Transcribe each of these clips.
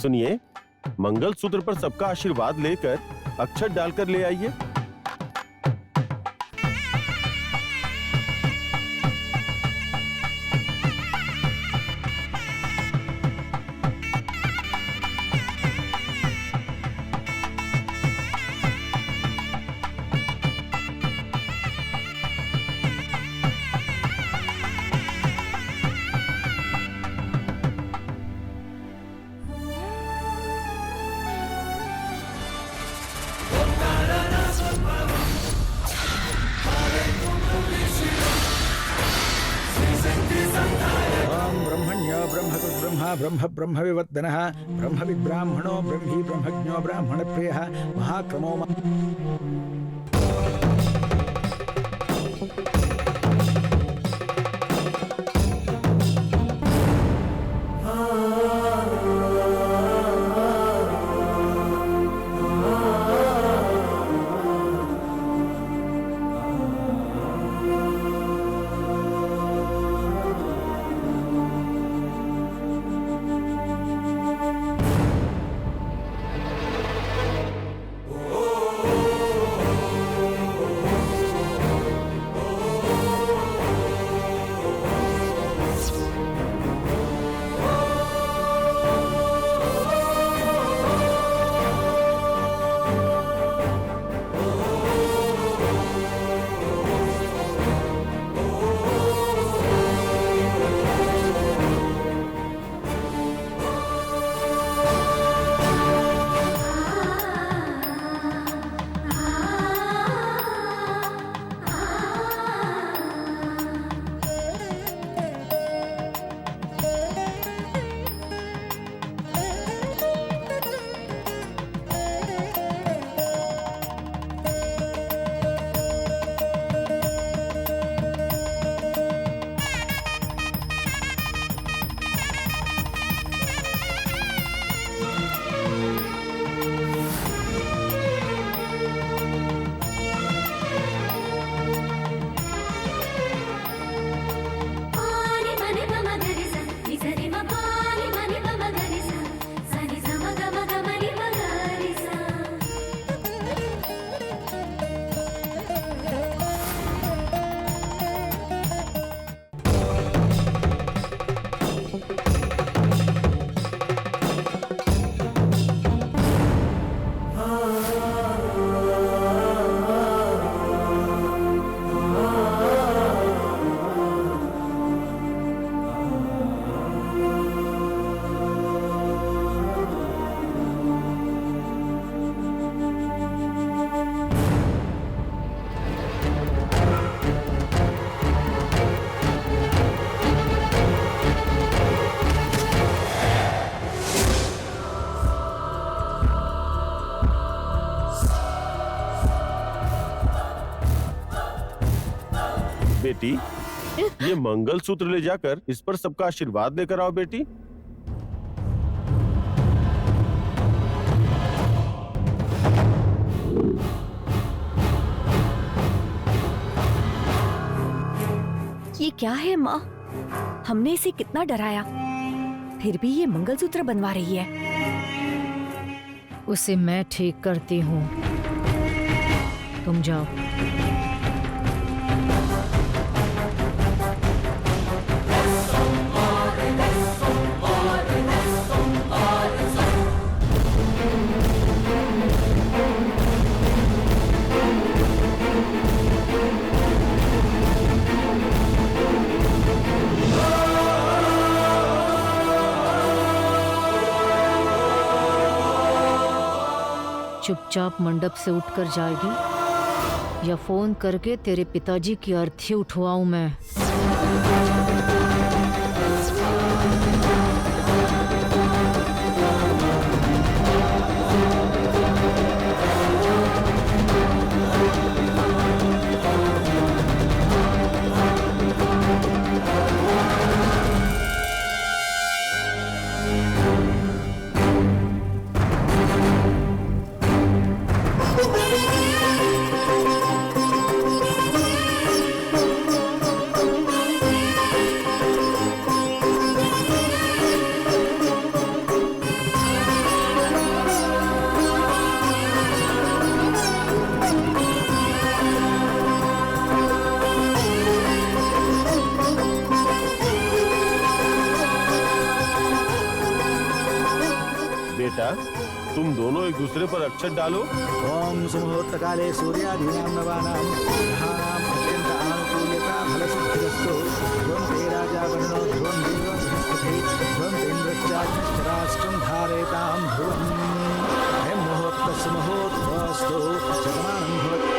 सुनिए, मंगलसूत्र पर सबका आशीर्वाद लेकर अक्षत डालकर ले आइए। ब्रह्म ब्रह्म विवर्धनः ब्रह्म विब्राह्मणो ब्रह्मी ब्रह्मज्ञो ब्राह्मण प्रियः महाक्रमो बेटी, ये मंगलसूत्र ले जाकर इस पर सबका आशीर्वाद लेकर आओ बेटी। ये क्या है माँ? हमने इसे कितना डराया, फिर भी ये मंगलसूत्र बनवा रही है। उसे मैं ठीक करती हूँ, तुम जाओ। चुपचाप मंडप से उठकर जाएगी या फोन करके तेरे पिताजी की अर्थी उठवाऊं मैं? बेटा, तुम दोनों एक दूसरे पर अक्षत डालो। ओम सुमुहूर्त काले सूर्यादीनां नवानां ग्रहाणाम् अत्यंत आनुकूल्यता फलसिद्धिरस्तु। ध्रुवं ते राजा वर्णो ध्रुवं देवो बृहस्पतिः ध्रुवं तेन्द्रश्चाग्निश्चराष्ट्रं धारयतां ध्रुवम्। अयं मुहूर्तः सुमुहूर्तोऽस्तु शतमानं भवति।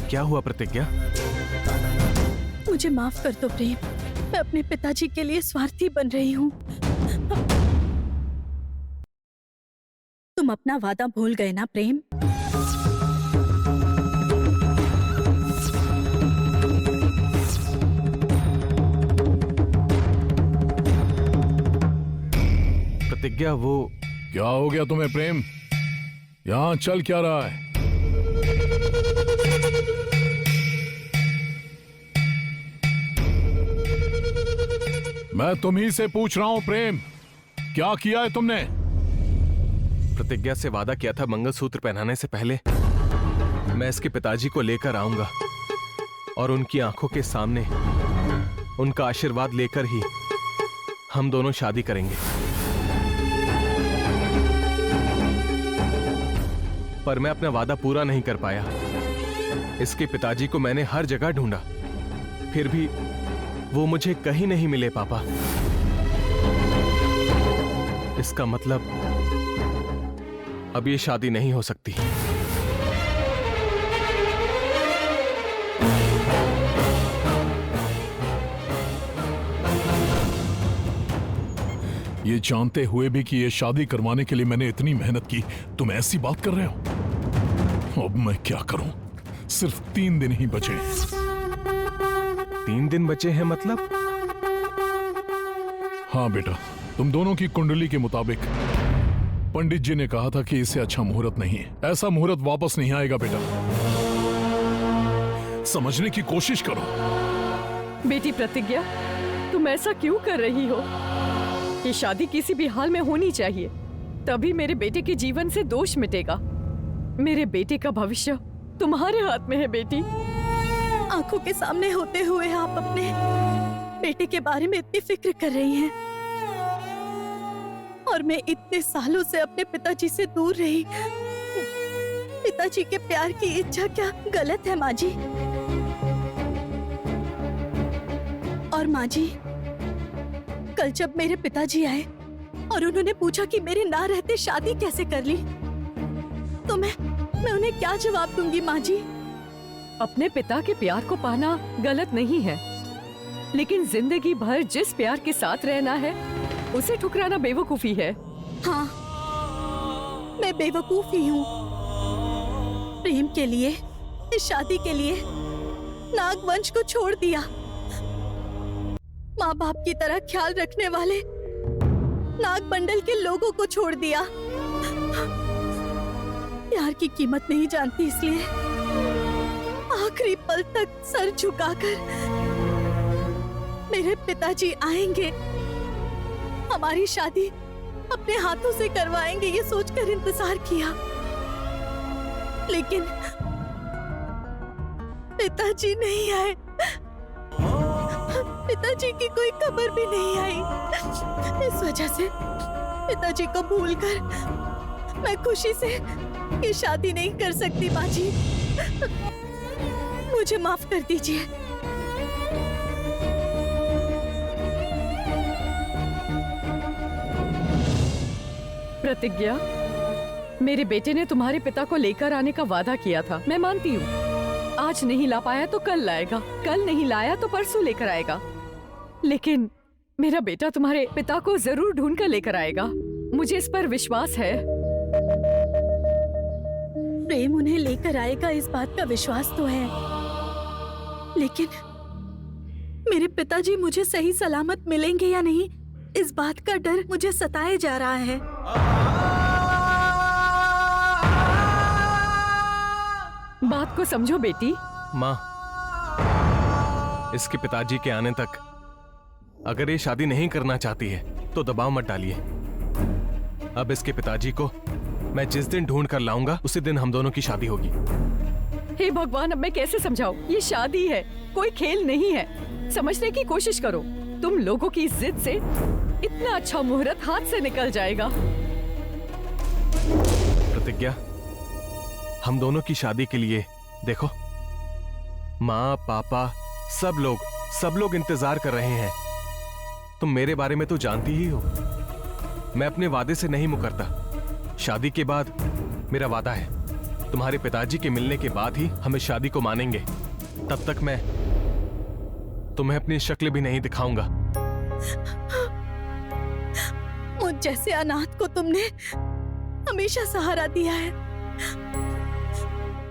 क्या हुआ प्रतिज्ञा? मुझे माफ कर दो प्रेम, मैं अपने पिताजी के लिए स्वार्थी बन रही हूँ। तुम अपना वादा भूल गए ना प्रेम? प्रतिज्ञा वो क्या हो गया तुम्हें प्रेम? यहाँ चल क्या रहा है? मैं तुम्ही से पूछ रहा हूं प्रेम, क्या किया है तुमने? प्रतिज्ञा से वादा किया था मंगलसूत्र पहनाने से पहले मैं इसके पिताजी को लेकर आऊंगा और उनकी आंखों के सामने उनका आशीर्वाद लेकर ही हम दोनों शादी करेंगे। पर मैं अपना वादा पूरा नहीं कर पाया। इसके पिताजी को मैंने हर जगह ढूंढा, फिर भी वो मुझे कहीं नहीं मिले पापा। इसका मतलब अब ये शादी नहीं हो सकती। ये जानते हुए भी कि ये शादी करवाने के लिए मैंने इतनी मेहनत की, तुम ऐसी बात कर रहे हो? अब मैं क्या करूं? सिर्फ 3 दिन ही बचे। 3 दिन बचे हैं मतलब? हाँ बेटा, तुम दोनों की कुंडली के मुताबिक पंडित जी ने कहा था कि इससे अच्छा मुहूर्त नहीं है। ऐसा मुहूर्त वापस नहीं आएगा बेटा। समझने की कोशिश करो। बेटी प्रतिज्ञा, तुम ऐसा क्यों कर रही हो? ये शादी किसी भी हाल में होनी चाहिए, तभी मेरे बेटे के जीवन से दोष मिटेगा। मेरे बेटे का भविष्य तुम्हारे हाथ में है बेटी। आंखों के सामने होते हुए आप अपने बेटे के बारे में इतनी फिक्र कर रही हैं, और मैं इतने सालों से अपने पिताजी से दूर रही। पिताजी के प्यार की इच्छा क्या गलत है माँ जी? और माँ जी, कल जब मेरे पिताजी आए और उन्होंने पूछा कि मेरे ना रहते शादी कैसे कर ली, तो मैं उन्हें क्या जवाब दूंगी माँ जी? अपने पिता के प्यार को पाना गलत नहीं है, लेकिन जिंदगी भर जिस प्यार के साथ रहना है उसे ठुकराना बेवकूफी है। हाँ, मैं बेवकूफ ही हूँ। प्रेम के लिए, इस शादी के लिए नागवंश को छोड़ दिया। माँ बाप की तरह ख्याल रखने वाले नागमंडल के लोगों को छोड़ दिया। प्यार की कीमत नहीं जानती, इसलिए आखिरी पल तक सर झुकाकर मेरे पिताजी आएंगे, हमारी शादी अपने हाथों से करवाएंगे, ये सोचकर इंतजार किया। लेकिन पिताजी नहीं आए। पिताजी की कोई खबर भी नहीं आई। इस वजह से पिताजी को भूलकर मैं खुशी से ये शादी नहीं कर सकती। माँ जी, मुझे माफ कर दीजिए। प्रतिज्ञा, मेरे बेटे ने तुम्हारे पिता को लेकर आने का वादा किया था, मैं मानती हूँ। आज नहीं ला पाया तो कल लाएगा, कल नहीं लाया तो परसों लेकर आएगा। लेकिन मेरा बेटा तुम्हारे पिता को जरूर ढूंढ कर लेकर आएगा, मुझे इस पर विश्वास है। प्रेम उन्हें लेकर आएगा, इस बात का विश्वास तो है, लेकिन मेरे पिताजी मुझे सही सलामत मिलेंगे या नहीं, इस बात का डर मुझे सताए जा रहा है। बात को समझो बेटी। माँ, इसके पिताजी के आने तक अगर ये शादी नहीं करना चाहती है तो दबाव मत डालिए। अब इसके पिताजी को मैं जिस दिन ढूंढ कर लाऊंगा उसी दिन हम दोनों की शादी होगी। हे भगवान, अब मैं कैसे समझाऊं? ये शादी है, कोई खेल नहीं है। समझने की कोशिश करो, तुम लोगों की जिद से इतना अच्छा मुहूर्त हाथ से निकल जाएगा। प्रतिज्ञा, हम दोनों की शादी के लिए देखो, माँ पापा सब लोग इंतजार कर रहे हैं। तुम मेरे बारे में तो जानती ही हो, मैं अपने वादे से नहीं मुकरता। शादी के बाद मेरा वादा है, तुम्हारे पिताजी के मिलने के बाद ही हम इस शादी को मानेंगे। तब तक मैं तुम्हें अपनी शक्ल भी नहीं दिखाऊंगा। मुझ जैसे अनाथ को तुमने हमेशा सहारा दिया है,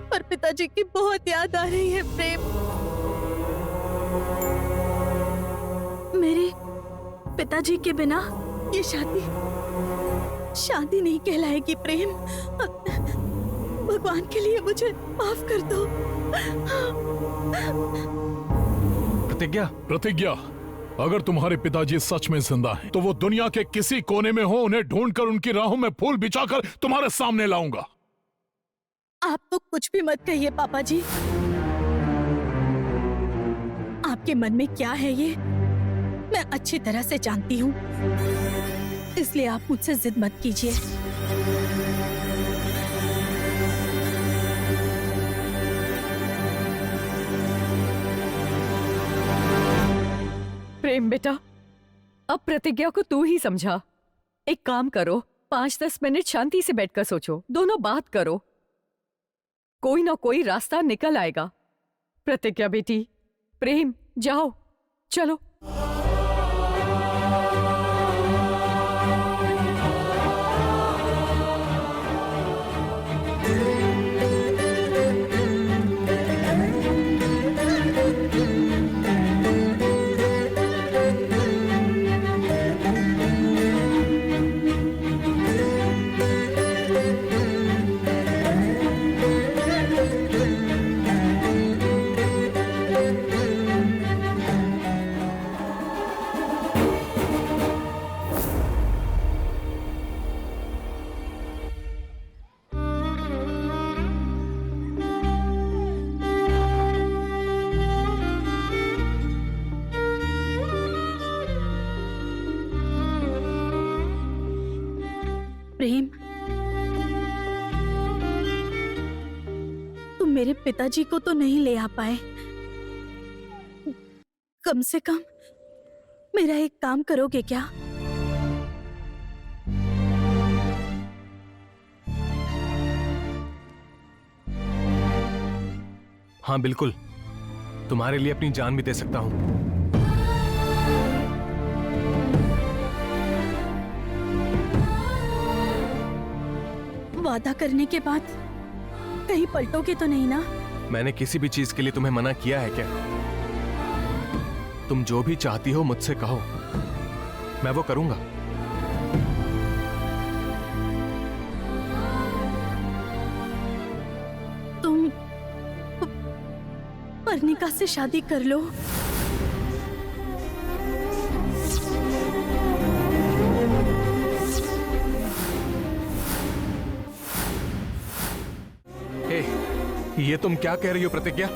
पर पिताजी की बहुत याद आ रही है प्रेम। मेरे पिताजी के बिना ये शादी नहीं कहलाएगी प्रेम। भगवान के लिए मुझे माफ कर दो। प्रतिज्ञा, अगर तुम्हारे पिताजी सच में जिंदा हैं, तो वो दुनिया के किसी कोने में हो, उन्हें ढूंढकर उनकी राहों में फूल बिछाकर तुम्हारे सामने लाऊंगा। आप तो कुछ भी मत कहिए पापा जी। आपके मन में क्या है ये मैं अच्छी तरह से जानती हूँ, इसलिए आप मुझसे जिद मत कीजिए। प्रेम बेटा, अब प्रतिज्ञा को तू ही समझा। एक काम करो, 5-10 मिनट शांति से बैठकर सोचो, दोनों बात करो, कोई ना कोई रास्ता निकल आएगा। प्रतिज्ञा बेटी, प्रेम, जाओ, चलो। प्रेम, तुम मेरे पिताजी को तो नहीं ले आ पाए, कम से कम मेरा एक काम करोगे क्या? हाँ बिल्कुल, तुम्हारे लिए अपनी जान भी दे सकता हूं। वादा करने के बाद कहीं पलटोगे तो नहीं ना? मैंने किसी भी चीज के लिए तुम्हें मना किया है क्या? तुम जो भी चाहती हो मुझसे कहो, मैं वो करूंगा। तुम पर्णिका से शादी कर लो। ये तुम क्या कह रही हो प्रतिज्ञा?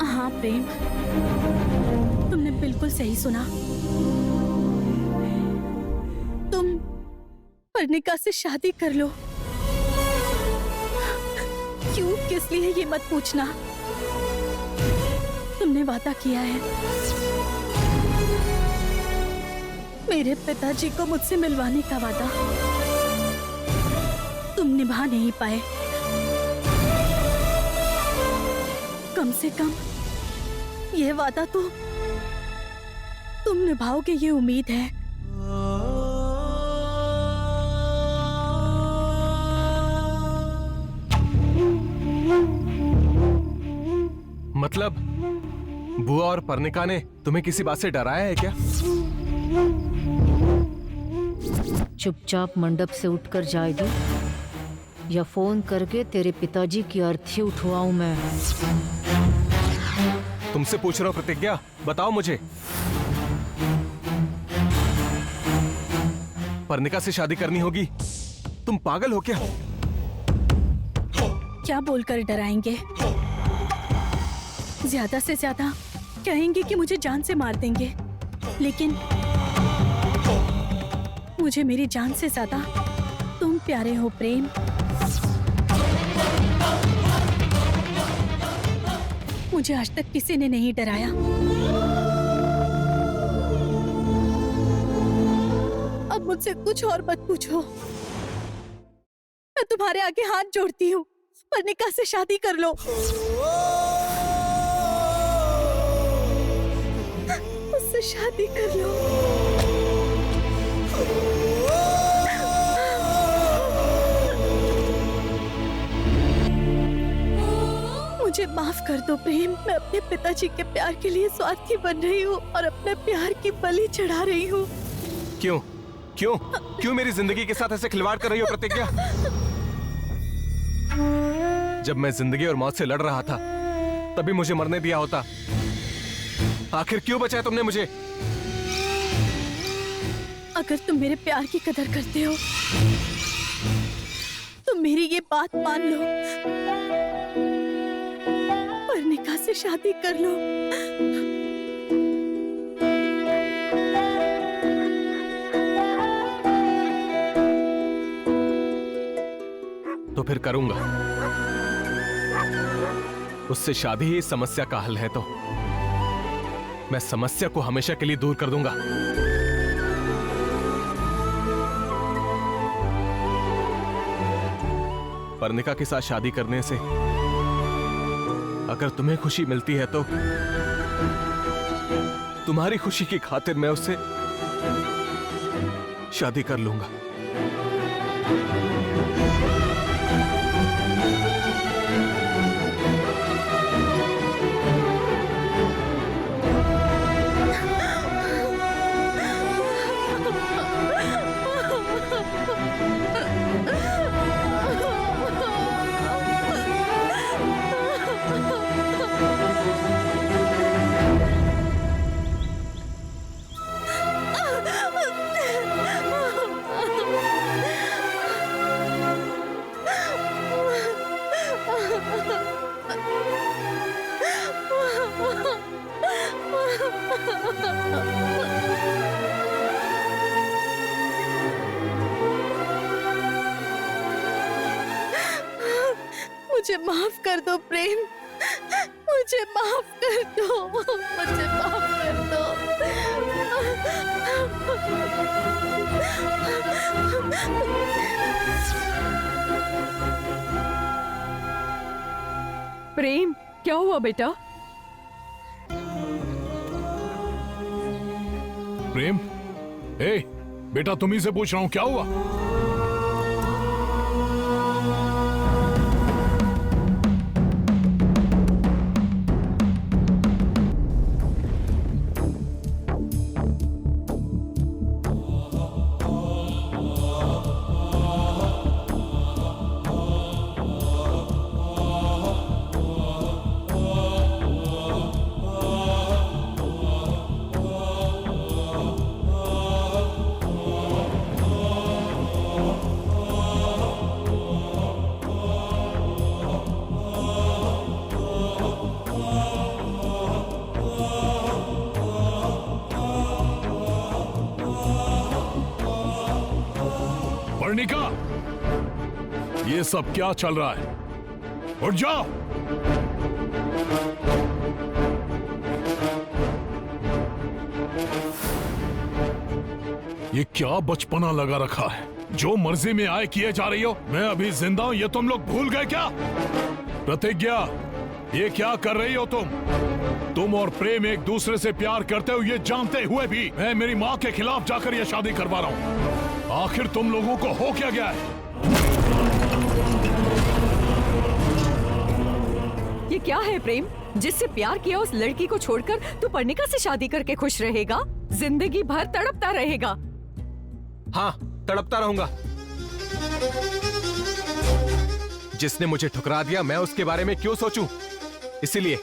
हाँ प्रेम, तुमने बिल्कुल सही सुना। तुम पर्णिका से शादी कर लो। क्यों, किस लिए, ये मत पूछना। तुमने वादा किया है, मेरे पिताजी को मुझसे मिलवाने का वादा तुम निभा नहीं पाए। कम से कम यह वादा तो तुम निभाओगे ये उम्मीद है। मतलब बुआ और पर्णिका ने तुम्हें किसी बात से डराया है क्या? चुपचाप मंडप से उठकर जाएगी या फोन करके तेरे पिताजी की अर्थी उठवाऊं मैं? तुमसे पूछ रहा हूं प्रतिज्ञा, बताओ मुझे। पर्णिका से शादी करनी होगी? तुम पागल हो क्या? क्या बोलकर डराएंगे? ज्यादा से ज्यादा कहेंगे कि मुझे जान से मार देंगे, लेकिन मुझे मेरी जान से ज्यादा तुम प्यारे हो प्रेम। मुझे आज तक किसी ने नहीं डराया। अब मुझसे कुछ और मत पूछो। मैं तुम्हारे आगे हाथ जोड़ती हूँ, पर्णिका से शादी कर लो। उससे शादी कर लो। मुझे माफ कर दो प्रेम। मैं अपने पिताजी के प्यार के लिए स्वार्थी बन रही हूँ और अपने प्यार की बलि चढ़ा रही हूँ। क्यों क्यों क्यों मेरी जिंदगी के साथ ऐसे खिलवाड़ कर रही हो प्रतिज्ञा? जब मैं जिंदगी और मौत से लड़ रहा था तभी मुझे मरने दिया होता। आखिर क्यों बचाया तुमने मुझे? अगर तुम मेरे प्यार की कदर करते हो तो मेरी ये बात मान लो, पर्णिका से शादी कर लो। तो फिर करूंगा। उससे शादी ही इस समस्या का हल है तो मैं समस्या को हमेशा के लिए दूर कर दूंगा। पर्णिका के साथ शादी करने से अगर तुम्हें खुशी मिलती है तो तुम्हारी खुशी की खातिर मैं उससे शादी कर लूंगा। मुझे माफ कर दो प्रेम, मुझे माफ कर दो, मुझे माफ कर दो। प्रेम, क्या हुआ बेटा? प्रेम, ए, बेटा तुम्ही से पूछ रहा हूं, क्या हुआ? पर्णिका, ये सब क्या चल रहा है? उठ जाओ। ये क्या बचपना लगा रखा है? जो मर्जी में आए किए जा रही हो। मैं अभी जिंदा हूं, ये तुम लोग भूल गए क्या? प्रतिज्ञा, ये क्या कर रही हो तुम? तुम और प्रेम एक दूसरे से प्यार करते हो ये जानते हुए भी मैं मेरी माँ के खिलाफ जाकर ये शादी करवा रहा हूँ। आखिर तुम लोगों को हो क्या गया है? ये क्या है प्रेम? जिससे प्यार किया उस लड़की को छोड़कर तू पर्णिका से शादी करके खुश रहेगा? जिंदगी भर तड़पता रहेगा। हाँ, तड़पता रहूंगा। जिसने मुझे ठुकरा दिया मैं उसके बारे में क्यों सोचूं? इसीलिए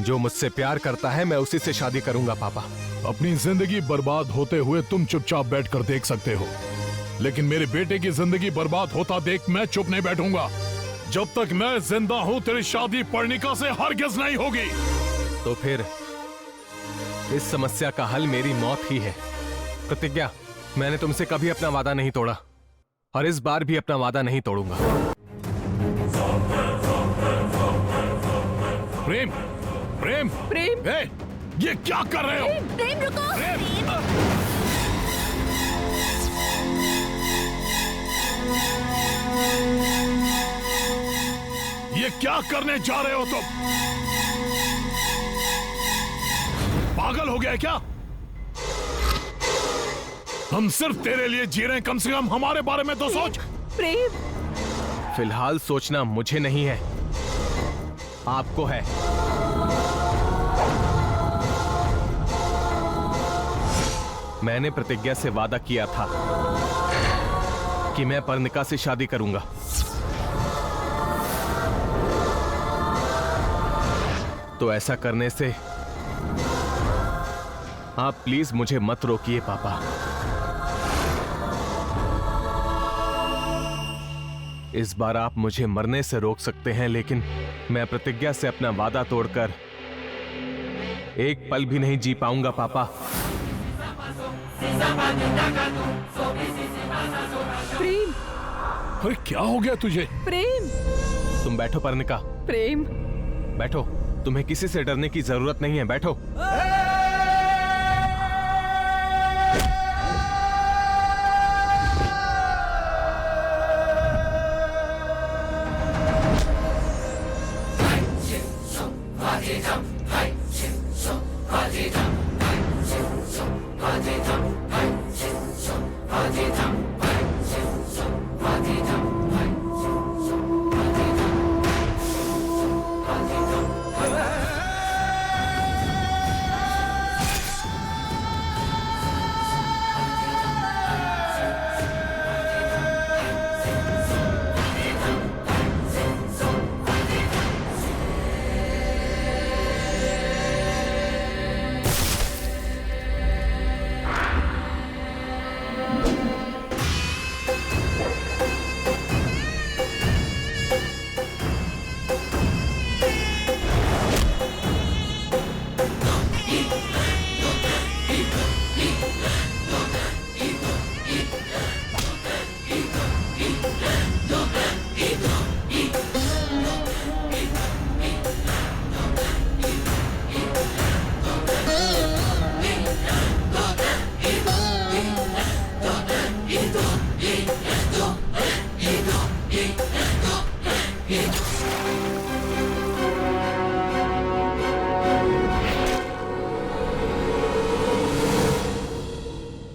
जो मुझसे प्यार करता है मैं उसी से शादी करूंगा पापा। अपनी जिंदगी बर्बाद होते हुए तुम चुपचाप बैठकर देख सकते हो, लेकिन मेरे बेटे की जिंदगी बर्बाद होता देख मैं चुप नहीं बैठूंगा। जब तक मैं जिंदा हूं तेरी शादी पर्णिका से हरगिज नहीं होगी। तो फिर इस समस्या का हल मेरी मौत ही है। प्रतिज्ञा, मैंने तुमसे कभी अपना वादा नहीं तोड़ा और इस बार भी अपना वादा नहीं तोड़ूंगा। प्रेम, प्रेम, प्रेम, ए, ये क्या कर रहे हो? प्रेम रुको। ये क्या करने जा रहे हो तुम? पागल हो गया है क्या? हम सिर्फ तेरे लिए जी रहे हैं, कम से कम हमारे बारे में तो सोच। प्रेम, फिलहाल सोचना मुझे नहीं है, आपको है। मैंने प्रतिज्ञा से वादा किया था कि मैं पर्णिका से शादी करूंगा। तो ऐसा करने से आप प्लीज मुझे मत रोकिए पापा। इस बार आप मुझे मरने से रोक सकते हैं, लेकिन मैं प्रतिज्ञा से अपना वादा तोड़कर एक पल भी नहीं जी पाऊंगा पापा। प्रेम, अरे क्या हो गया तुझे? प्रेम, तुम बैठो पर्णिका, प्रेम। बैठो। तुम्हें किसी से डरने की जरूरत नहीं है, बैठो।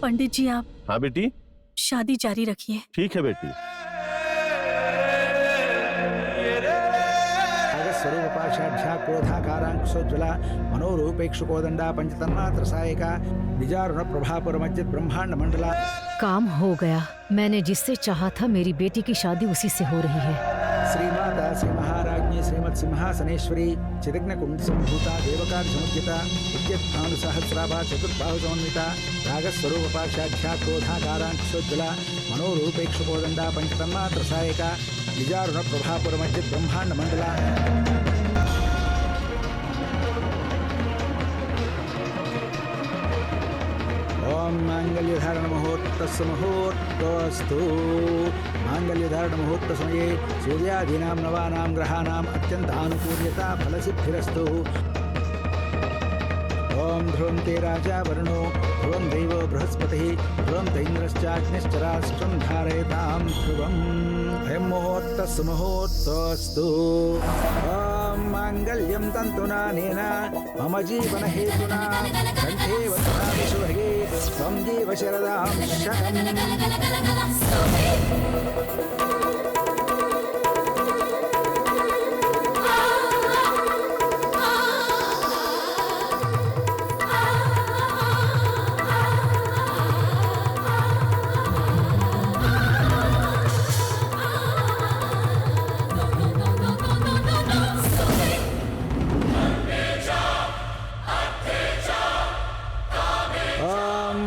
पंडित जी आप हाँ बेटी, शादी जारी रखिए। ठीक है बेटी। स्वरूपाक्षाढ्या क्रोधाकारांक्षोज्वला मनोरूपेक्षुकोदंडा पंचतन्मात्र सहायिका निजारुण प्रभापुरमज्जित ब्रह्मांड मंडला। काम हो गया। मैंने जिससे चाहा था मेरी बेटी की शादी उसी से हो रही है। श्रीमाता श्री महाराज्ञी श्रीमत् सिंहासनेश्वरी चिदग्न कुंड संभूता देवकार समुद्यता विद्युत्सहस्राभा चतुर्बाहु समन्विता रागस्वरूपाक्षाढ्या क्रोधाकारांक्षोज्वला मनोरूपेक्षुकोदंडा पंचतन्मात्र सहायिका निजारुण प्रभापुरमज्जित ब्रह्मांड मंडला। ओम मांगल्यधारण मुहूर्तस्य मुहूर्तोऽस्तु। मांगल्यधारण मुहूर्त समये सूर्यादीनां नवानां ग्रहाणाम् अत्यन्तानुकूल्यता फलसिद्धिरस्तु। ओम ध्रुवं ते राजा वरुणो ध्रुवं देवो बृहस्पतिः ध्रुवं ते इन्द्रश्चाग्निश्च राष्ट्रं धारयतां ध्रुवम्। अयं मुहूर्तस्य मुहूर्तोऽस्तु। ओम मांगल्यं तन्तुनानेन मम जीवन हेतुना कंठे वध्नामि शुभगे त्वं जीव शरदां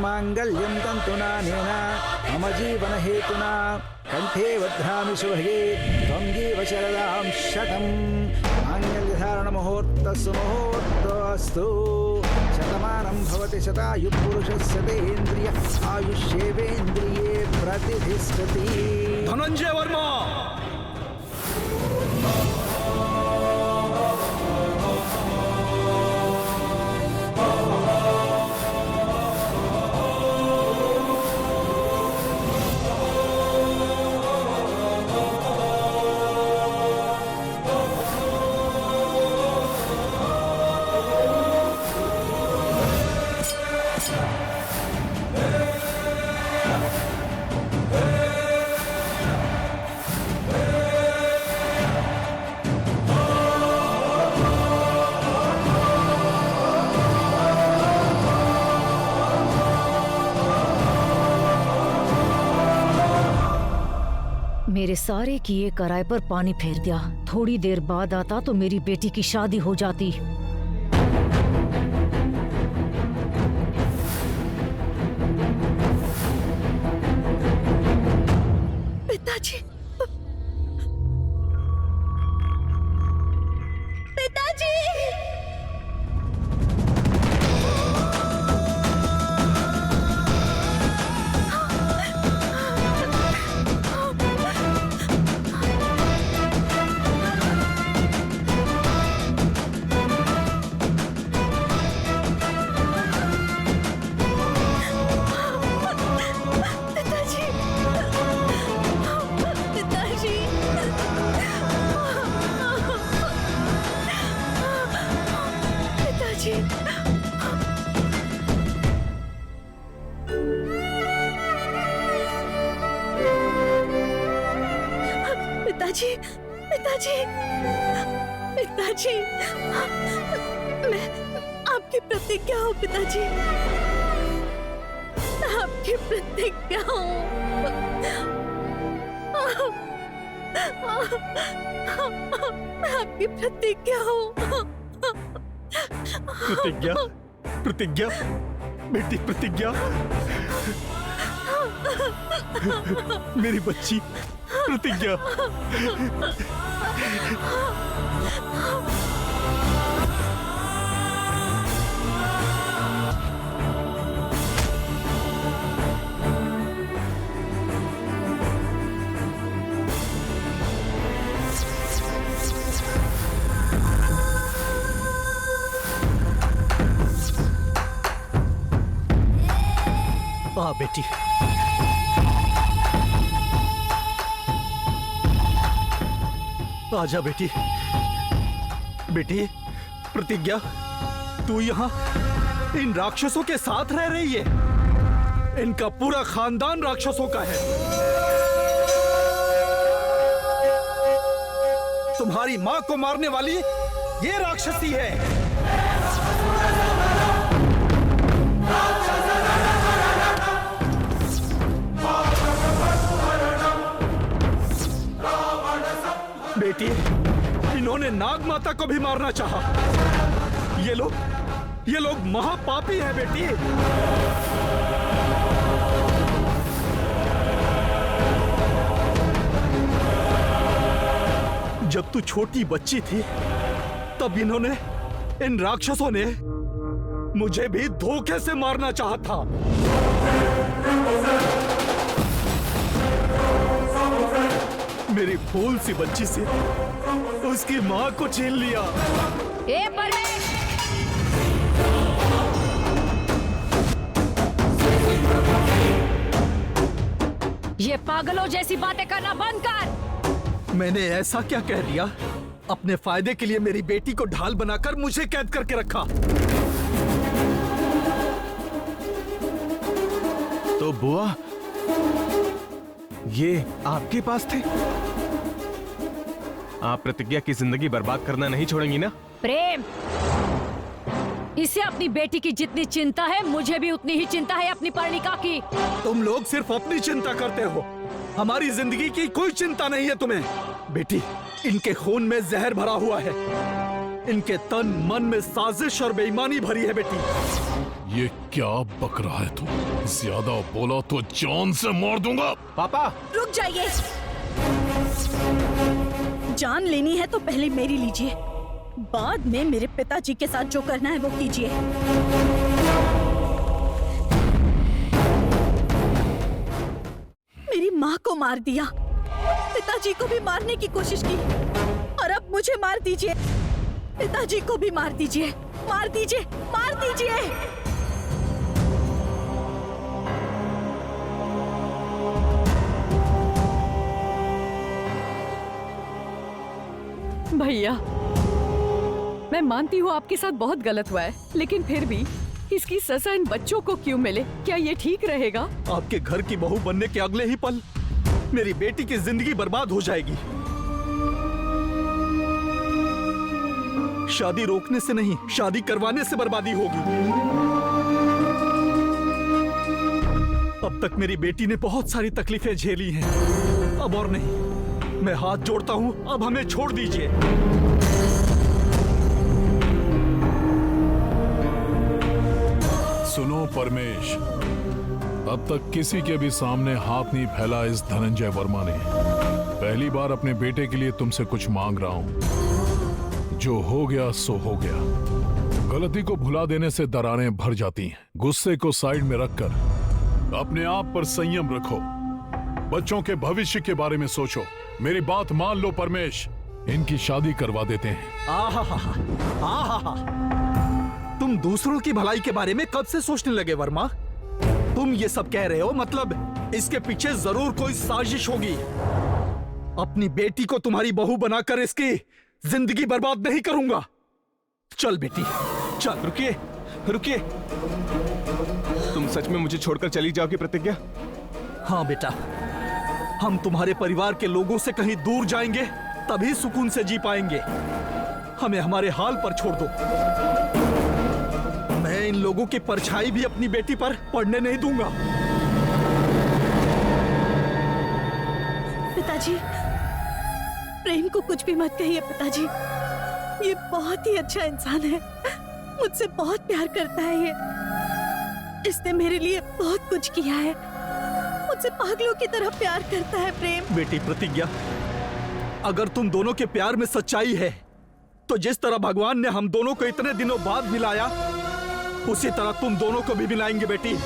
मांगल्यं तन्तुनानेन मम जीवन हेतुना कंठे वध्नामि शुभगे त्वं जीव शरदां शतं मांगल्यधारण मुहूर्तस्सु मुहूर्तोऽस्तु शतमानं भवति शतायुः पुरुषस्य तेन्द्रिय आयुष्येवेन्द्रिये प्रतिष्ठति। धनंजय वर्मा मेरे सारे किए कराए पर पानी फेर दिया। थोड़ी देर बाद आता तो मेरी बेटी की शादी हो जाती। पिताजी, पिताजी! पिताजी, पिताजी, पिताजी, मैं आपकी प्रतिज्ञा हूँ पिताजी, मैं आपकी प्रतिज्ञा हूँ। मैं आपकी प्रतिज्ञा हूँ। प्रतिज्ञा, प्रतिज्ञा, बेटी प्रतिज्ञा, मेरी बच्ची प्रतिज्ञा। आ बेटी, आजा बेटी। बेटी प्रतिज्ञा, तू यहाँ इन राक्षसों के साथ रह रही है। इनका पूरा खानदान राक्षसों का है। तुम्हारी माँ को मारने वाली ये राक्षसी है। बेटी, इन्होंने नाग माता को भी मारना चाहा। ये लोग महापापी हैं बेटी। जब तू छोटी बच्ची थी तब इन्होंने, इन राक्षसों ने मुझे भी धोखे से मारना चाहा था। मेरी फूल सी बच्ची से उसकी माँ को छीन लिया। ए परमेश! ये पागलों जैसी बातें करना बंद कर। मैंने ऐसा क्या कह दिया? अपने फायदे के लिए मेरी बेटी को ढाल बनाकर मुझे कैद करके रखा। तो बुआ, ये आपके पास थे? आप प्रतिज्ञा की जिंदगी बर्बाद करना नहीं छोड़ेंगी ना? प्रेम, इसे अपनी बेटी की जितनी चिंता है, मुझे भी उतनी ही चिंता है अपनी पर्णिका की। तुम लोग सिर्फ अपनी चिंता करते हो, हमारी जिंदगी की कोई चिंता नहीं है तुम्हें। बेटी, इनके खून में जहर भरा हुआ है, इनके तन मन में साजिश और बेईमानी भरी है। बेटी, ये क्या बक रहा है तू? ज्यादा बोला तो जान से मार दूंगा। पापा, रुक जाइए। जान लेनी है तो पहले मेरी लीजिए, बाद में मेरे पिताजी के साथ जो करना है वो कीजिए। मेरी माँ को मार दिया, पिताजी को भी मारने की कोशिश की, और अब मुझे मार दीजिए। पिताजी को भी मार दीजिए, मार दीजिए, मार दीजिए। भैया, मैं मानती हूँ आपके साथ बहुत गलत हुआ है, लेकिन फिर भी इसकी सजा इन बच्चों को क्यों मिले? क्या ये ठीक रहेगा? आपके घर की बहू बनने के अगले ही पल मेरी बेटी की जिंदगी बर्बाद हो जाएगी। शादी रोकने से नहीं, शादी करवाने से बर्बादी होगी। अब तक मेरी बेटी ने बहुत सारी तकलीफें झेली हैं, अब और नहीं। मैं हाथ जोड़ता हूँ, अब हमें छोड़ दीजिए। सुनो परमेश, अब तक किसी के भी सामने हाथ नहीं फैला इस धनंजय वर्मा ने। पहली बार अपने बेटे के लिए तुमसे कुछ मांग रहा हूं। जो हो गया सो हो गया। गलती को भुला देने से दरारें भर जाती हैं। गुस्से को साइड में रखकर अपने आप पर संयम रखो। बच्चों के भविष्य के बारे में सोचो। मेरी बात मान लो परमेश, इनकी शादी करवा देते हैं। आहा, तुम दूसरों की भलाई के बारे में कब से सोचने लगे वर्मा? तुम ये सब कह रहे हो, मतलब इसके पीछे जरूर कोई साजिश होगी। अपनी बेटी को तुम्हारी बहू बनाकर इसकी जिंदगी बर्बाद नहीं करूंगा। चल बेटी, चल। रुकिए, रुकिए। तुम सच में मुझे छोड़कर चली जाओगी प्रतिज्ञा? हाँ बेटा, हम तुम्हारे परिवार के लोगों से कहीं दूर जाएंगे, तभी सुकून से जी पाएंगे। हमें हमारे हाल पर छोड़ दो। मैं इन लोगों की परछाई भी अपनी बेटी पर पड़ने नहीं दूंगा। पिताजी, प्रेम को कुछ भी मत कहिए पिताजी। ये बहुत ही अच्छा इंसान है, मुझसे बहुत प्यार करता है। इसने मेरे लिए बहुत कुछ किया है, मुझसे पागलों की तरह प्यार करता है प्रेम। बेटी प्रतिज्ञा, अगर तुम दोनों के प्यार में सच्चाई है, तो जिस तरह भगवान ने हम दोनों को इतने दिनों बाद मिलाया, उसी तरह तुम दोनों को भी मिलाएंगे बेटी।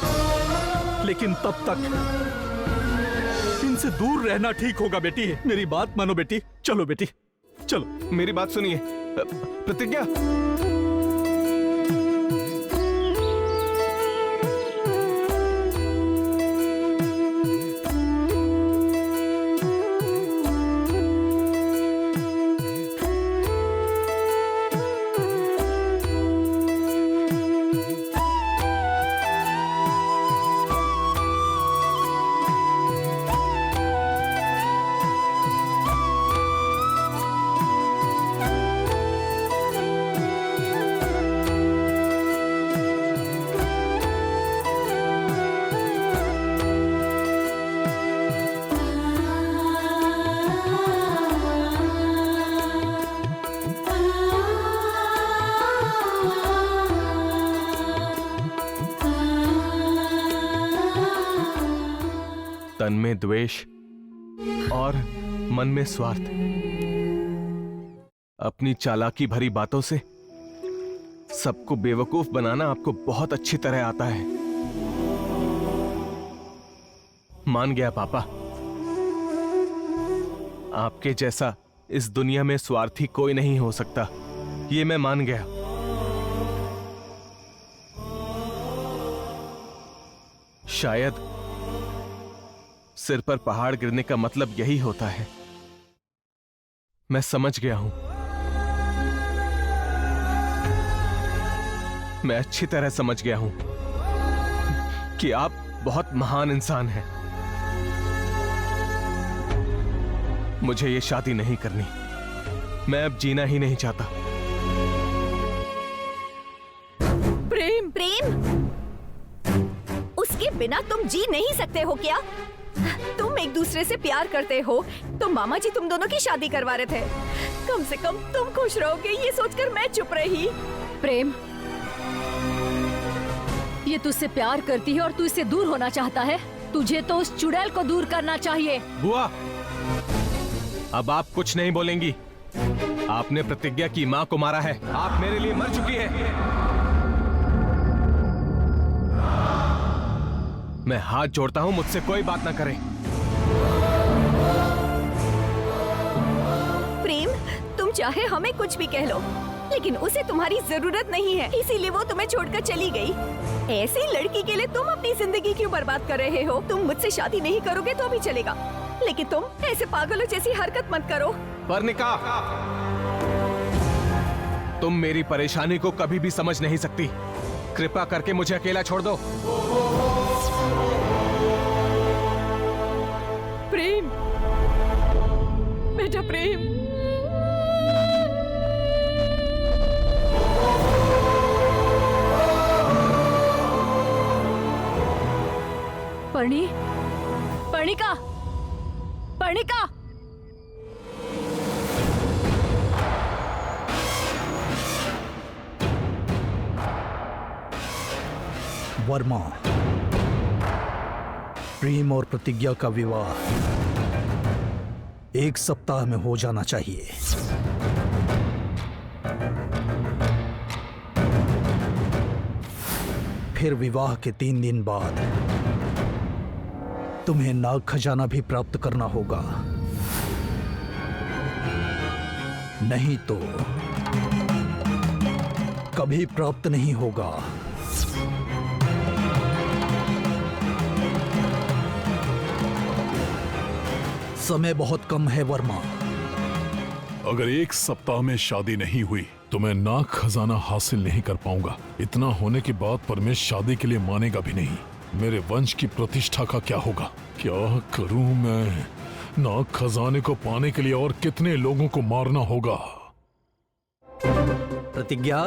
लेकिन तब तक इनसे दूर रहना ठीक होगा बेटी। मेरी बात मानो बेटी। चलो बेटी, चलो। मेरी बात सुनिए प्रतिज्ञा। तन में द्वेष और मन में स्वार्थ, अपनी चालाकी भरी बातों से सबको बेवकूफ बनाना आपको बहुत अच्छी तरह आता है। मान गया पापा, आपके जैसा इस दुनिया में स्वार्थी कोई नहीं हो सकता, ये मैं मान गया। शायद सिर पर पहाड़ गिरने का मतलब यही होता है। मैं समझ गया हूं। मैं अच्छी तरह समझ गया हूं कि आप बहुत महान इंसान हैं। मुझे ये शादी नहीं करनी। मैं अब जीना ही नहीं चाहता। प्रेम, प्रेम, उसके बिना तुम जी नहीं सकते हो क्या? तुम एक दूसरे से प्यार करते हो तो मामा जी तुम दोनों की शादी करवा रहे थे। कम से कम तुम खुश रहोगे ये सोचकर मैं चुप रही। प्रेम, ये तुझसे प्यार करती है और तू इससे दूर होना चाहता है। तुझे तो उस चुड़ैल को दूर करना चाहिए। बुआ, अब आप कुछ नहीं बोलेंगी। आपने प्रतिज्ञा की मां को मारा है। आप मेरे लिए मर चुकी है। मैं हाथ जोड़ता हूं, मुझसे कोई बात ना करें। प्रेम, तुम चाहे हमें कुछ भी कह लो, लेकिन उसे तुम्हारी जरूरत नहीं है, इसीलिए वो तुम्हें छोड़कर चली गई। ऐसी लड़की के लिए तुम अपनी जिंदगी क्यों बर्बाद कर रहे हो? तुम मुझसे शादी नहीं करोगे तो भी चलेगा, लेकिन तुम ऐसे पागलों जैसी हरकत मत करो। वर्णिका, तुम मेरी परेशानी को कभी भी समझ नहीं सकती। कृपा करके मुझे अकेला छोड़ दो। प्रेम, बेटा प्रेम। पर्णिका, पर्णिका, वर्मा, प्रेम और प्रतिज्ञा का विवाह 1 सप्ताह में हो जाना चाहिए। फिर विवाह के 3 दिन बाद तुम्हें नाग खजाना भी प्राप्त करना होगा, नहीं तो कभी प्राप्त नहीं होगा। समय बहुत कम है वर्मा। अगर 1 सप्ताह में शादी नहीं हुई तो मैं नाग खजाना हासिल नहीं कर पाऊंगा। इतना होने के बाद परमेश शादी के लिए मानेगा भी नहीं। मेरे वंश की प्रतिष्ठा का क्या होगा? क्या करूं मैं? नाग खजाने को पाने के लिए और कितने लोगों को मारना होगा? प्रतिज्ञा,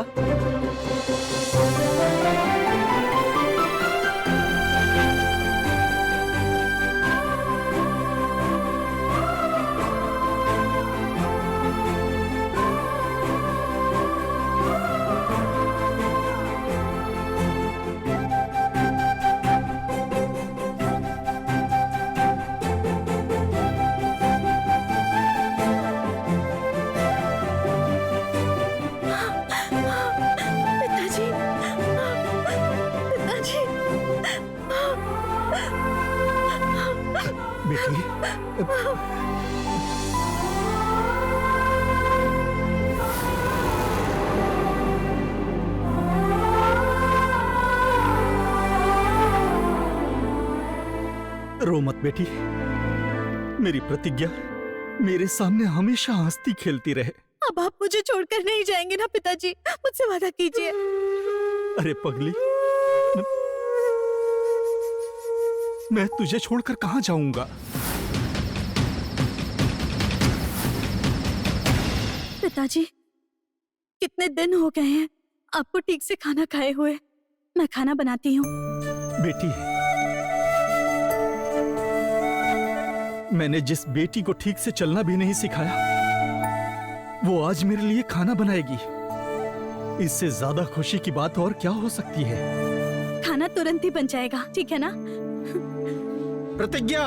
रो मत बेटी। मेरी प्रतिज्ञा मेरे सामने हमेशा हंसती खेलती रहे। अब आप मुझे छोड़कर नहीं जाएंगे ना पिताजी? मुझसे वादा कीजिए। अरे पगली, मैं तुझे छोड़कर कहां जाऊंगा? पिताजी, कितने दिन हो गए हैं आपको ठीक से खाना खाए हुए। मैं खाना बनाती हूँ। बेटी, मैंने जिस बेटी को ठीक से चलना भी नहीं सिखाया, वो आज मेरे लिए खाना बनाएगी। इससे ज्यादा खुशी की बात और क्या हो सकती है? खाना तुरंत ही बन जाएगा, ठीक है ना? प्रतिज्ञा,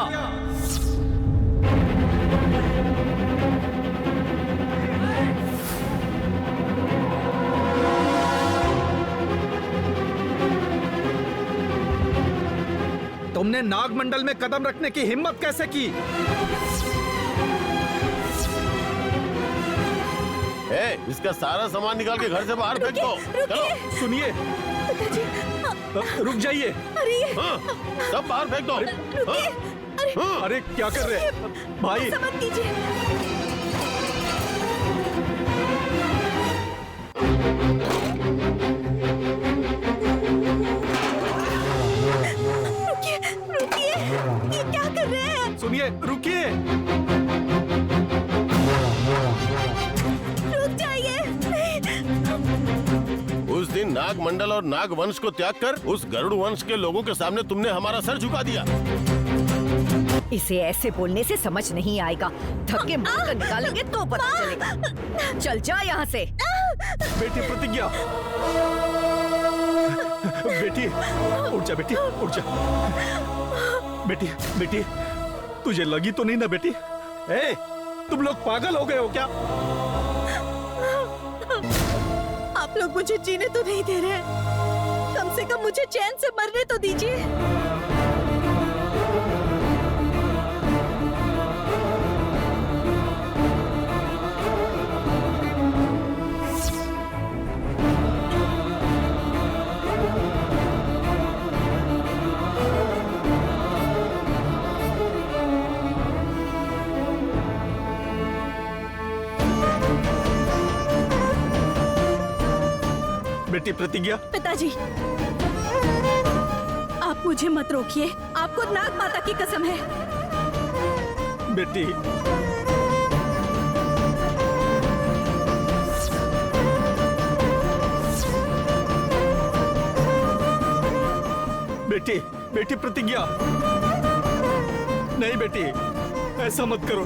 तुमने नागमंडल में कदम रखने की हिम्मत कैसे की? इसका सारा सामान निकाल के घर से बाहर फेंक दो। चलो। सुनिए, रुक जाइए। अरे हाँ, सब बाहर फेंक दो। हाँ। अरे क्या कर रहे हैं भाई? ऐसा मत कीजिए। मंडल और नाग वंश को त्याग कर उस गरुड़ वंश के लोगों के सामने तुमने हमारा सर झुका दिया। इसे ऐसे बोलने से समझ नहीं आएगा, धक्के मारकर निकालेंगे तो पता चलेगा। चल जा यहाँ से। बेटी प्रतिज्ञा, बेटी उठ जा, बेटी उठ जा। बेटी बेटी तुझे लगी तो नहीं ना बेटी? ए, तुम लोग पागल हो गए हो क्या? आप लोग मुझे जीने तो नहीं दे रहे, कम से कम मुझे चैन से मरने तो दीजिए। बेटी प्रतिज्ञा। पिताजी, आप मुझे मत रोकिए, आपको नाग माता की कसम है। बेटी बेटी बेटी प्रतिज्ञा, नहीं बेटी, ऐसा मत करो।